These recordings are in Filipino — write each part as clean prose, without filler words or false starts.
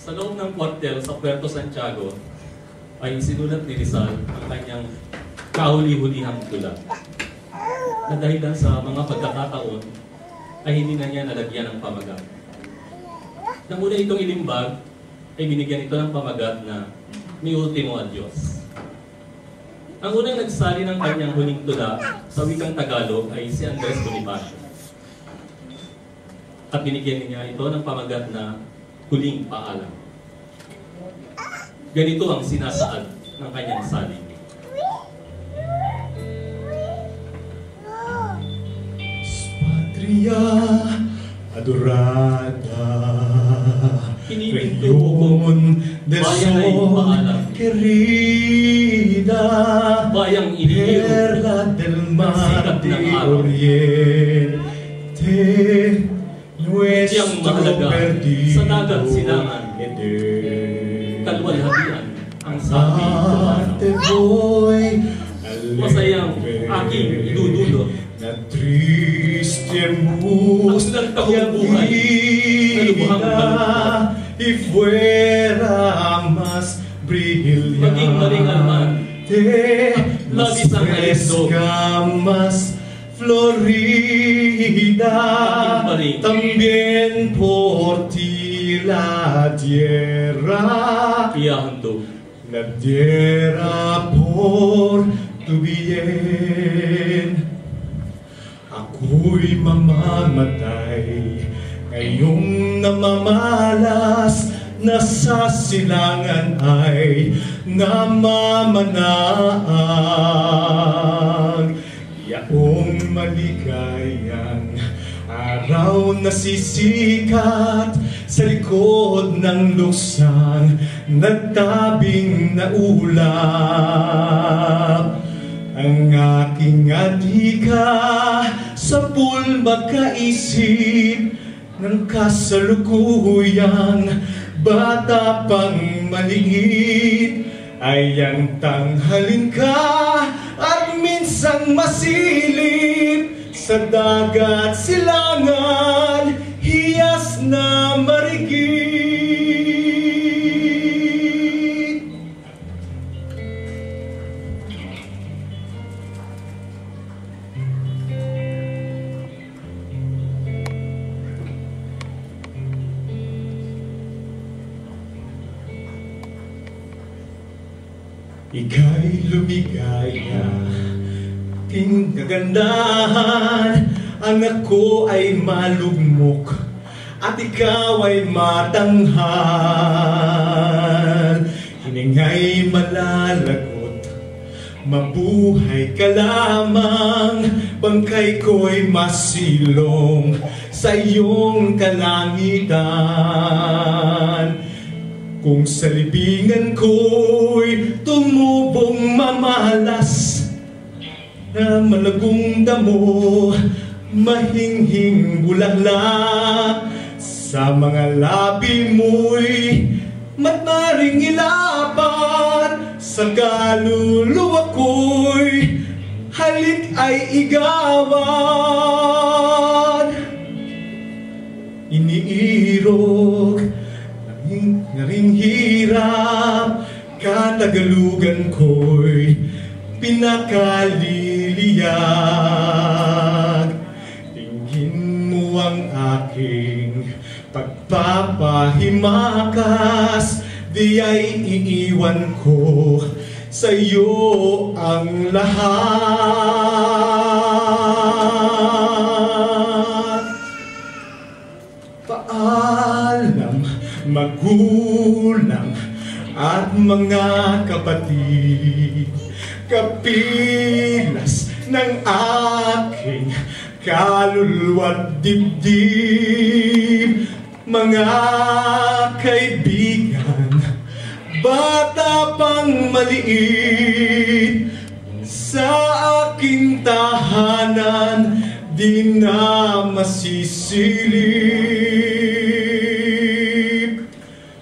Sa loob ng kwartel sa Puerto Santiago ay sinulat ni Rizal ang kanyang kahuli-hulihang tula. Na dahilan sa mga pagkakataon ay hindi na niya nalagyan ng pamagat. Nang una itong ilimbag, ay binigyan ito ng pamagat na Mi Ultimo Adios. Ang unang nagsali ng kanyang huling tula sa wikang Tagalog ay si Andres Bonifacio. At binigyan niya ito ng pamagat na Huling Paalam. Ganito ang sinasaad ng kanyang salig. Patria adorada, Región del Sol querida, bayang iniyo, perla del mar de Oriente, siyang mahalaga sa dagat silangan, kalwalhatian ang sabi ko. Masayang aking idudulot na triste ang nagtahong buhay na lubhang balot y fuera más brillante, maging maringalman, labis ang alindog, más florida, también por ti la tierra, la tierra por tu bien. Ako'y mamamatay ngayong namamalas na sa silangan ay namamanaan. Yaong maligayang araw na sisikat sa likod ng luksang nagtabing na ulap. Ang aking adhika sa pulbag kaisip ng kasalukuyang bata pang maliit ay ang tanghalin ka at minsang masilip sa dagat silangan, hiyas na marigit. Ika'y lumigaya, aking kagandahan, anak ko ay malugmok, at ikaw ay matanghal. Hininga'y malalagot, mabuhay ka lamang, bangkay ko'y masilong sa iyong kalangitan. Kung sa libingan ko'y tumubong mamalas na malagong damo, mahinghing bulaklak, sa mga labi mo'y matmaring ilapat, sa kaluluwa ko'y halik ay igawan. Iniirog na ring hirap, katagalugan ko'y pinakaliliyag. Tingin mo ang aking pagpapahimakas, di ay iiwan ko sa iyo ang lahat. Paalam magulang at mga kapatid, kapilas ng aking kaluluwa't dibdib, mga kaibigan, bata pang maliit, sa aking tahanan di na masisilip.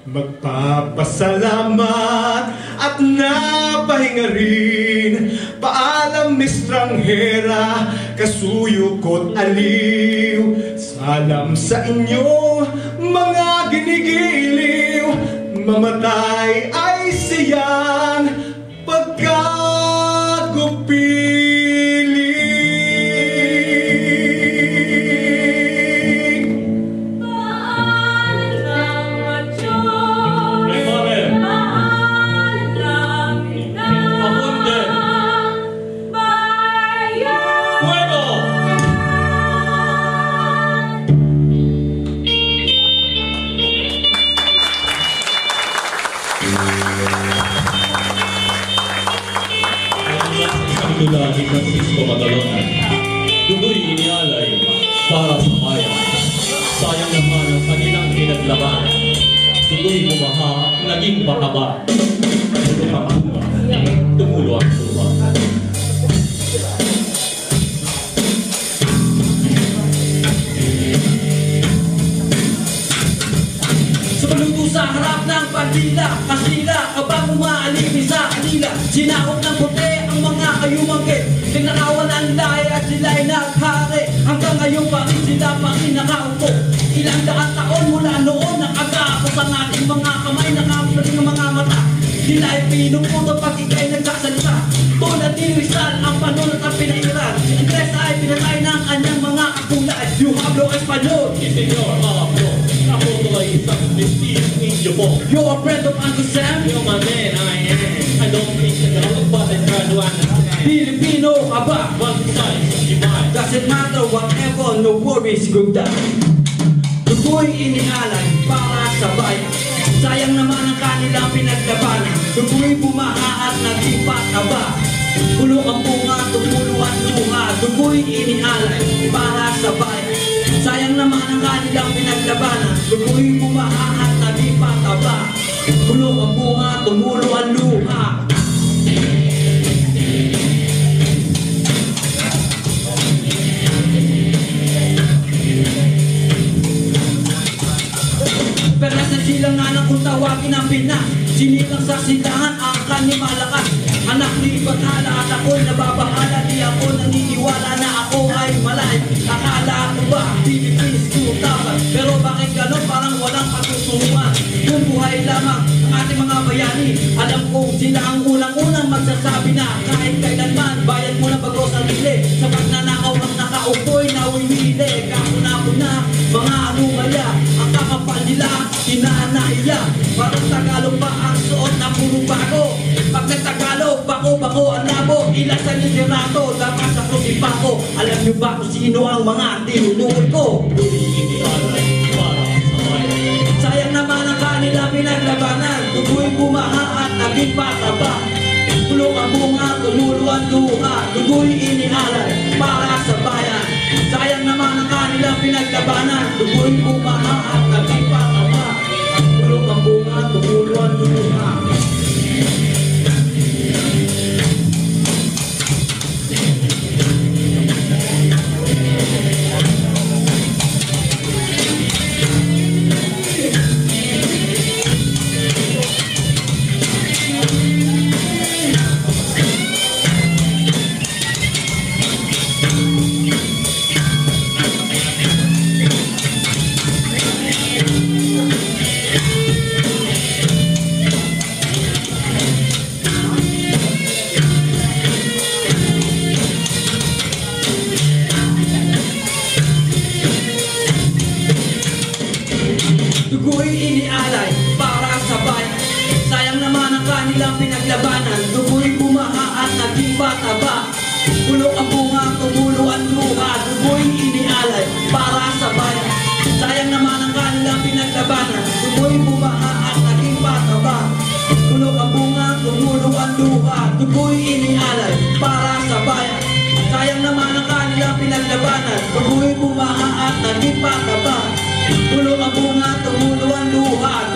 Magpapasalamat at napahinga rin, paalam estranghera, kasuyo ko't aliw. Salam sa inyo mga ginigiliw, mamatay ay siyang pagkagupiling. Paalam at Diyos, paalam na bayan. Fuego! Tula ni Francisco Magalona, dugo'y inialay para sa bayan. Sayang naman ang kanilang pinaglabanan. Dugo'y bumaha, naging pataba. Dugo ang bunga, tumulo ang lupa. Sumaluto sa harap ng pagdila, kasila kapag umaalipin sa kanila. Sinakop ng puti ang mga kayumangkit, tinakawan ang lahi at sila'y naghari. Hanggang ngayon pa rin sila pa rin nakaupo. Ilang daang taon mula noon nakagapos ang ating mga kamay, nakapaling ang mga mata. Sila'y pinuputo pag ika'y nagsasalita. Tulad ni Rizal ang panunod at pinairan. Si Andres ay pinatay ng kanyang mga kakulay. You have no Espanyol. Si Senyor Ablo, ako to ay isang Mestizo Indio po. You're a friend of Uncle Sam. You're my man, I am. I don't think that I look but I try to understand. Filipino ka ba? One size, divide. Doesn't matter whatever, no worries, good time. Dugo'y inialay para sa bayan. Sayang naman ang kanilang pinaglabanan. Dugo'y bumaha at naging pataba. Pulo ang bunga, tumulo ang luha. Dugo'y inialay para sa bayan. Sayang naman ang kanilang pinaglabanan. Dugo'y bumaha at naging pataba. Pulo ang bunga, tumulo ang luha. Perlas na silang anak kung tawagin ang Pinas. Sinilang sa sindahan ang kanyang malakas. Anak ni Bathala at ako'y nababahala. Di ako naniniwala na ako ay malay. Akala ko ba Philippines 2000? Pero bakit gano'n parang walang patutunguhan? Kung buhay lamang ang ating mga bayani, alam kong sila ang unang-unang magsasabi na kahit kailanman bayad mo na bago sarili. Sa pagnanakaw ang nakaupoy na winili. Kakuna-kuna mga anumaya, ang kakapal nila hinanaiya. Parang Tagalog pa ang suot na puro bago. Pag nagtagalog, bako-bako ang labo. Ilan sa literato, dapat sa krusipa ko. Alam niyo ba kung sino ang mga tinutukoy ko? Dugo'y inialay para sa bayan. Sayang naman ang kanila pinaglabanan. Dugo'y bumaha at naging pataba. Pulo ang bunga, tumulo ang luha. Dugo'y inialay para sa bayan. Sayang naman ang kanila pinaglabanan. Dugo'y bumaha at naging pataba. Pulo ang bunga, tumulo ang luha. Dugo'y inialay para sa bayan. Sayang naman ang kanilang pinaglabanan. Dugo'y bumaha at naging pataba. Pulo ang bunga, tumulo ang luha. Dugo'y inialay para sa bayan. Sayang naman ang kanilang pinaglabanan. Dugo'y bumaha at naging pataba. Pulo ang bunga, tumulo ang luha. Dugo'y inialay para sa bayan. Sayang naman ang kanilang pinaglabanan. Dugo'y bumaha at naging pataba. Pulo ang bunga, tumulo ang luha.